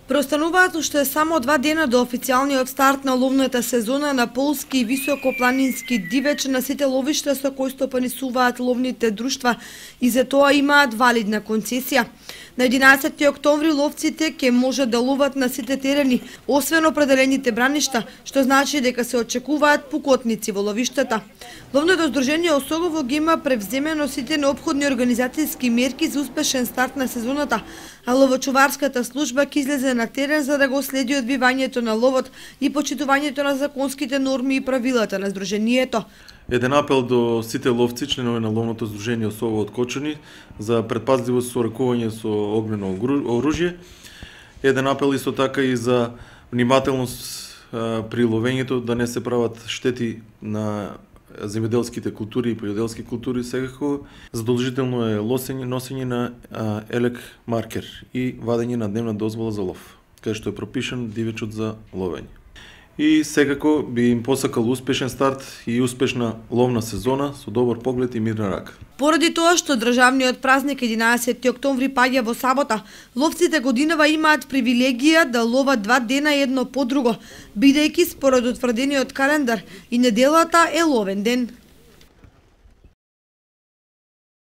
Преостануваат уште само 2 дена до официјалниот старт на ловната сезона на полски и високопланински дивеч на сите ловишта со кои стопанисуваат ловните друштва и за тоа имаат валидна концесија. На 11 октомври ловците ќе можат да ловат на сите терени, освен определените браништа, што значи дека се очекуваат пукотници во ловиштата. Ловното здружение Осогово ги има превземено сите неопходни организацијски мерки за успешен старт на сезоната, а ловочуварската служба ќе излезе на терен за да го следи одбивањето на ловот и почитувањето на законските норми и правилата на здружението. Еден апел до сите ловци, членови на ловното здружение Осогово од Кочани, за предпазливост со ракување со огнено оружје. Еден апел исто така и за внимателност при ловењето, да не се прават штети на земјоделските култури и појоделски култури. Секако задолжително е носење на елек маркер и вадење на дневна дозвола за лов, кај што е пропишан дивечот за ловење. И секако би им посакал успешен старт и успешна ловна сезона со добар поглед и мирна рака. Поради тоа што државниот празник 11 октомври паѓа во сабота, ловците годинава имаат привилегија да ловат 2 дена едно по друго, бидејќи според утврдениот календар и неделата е ловен ден.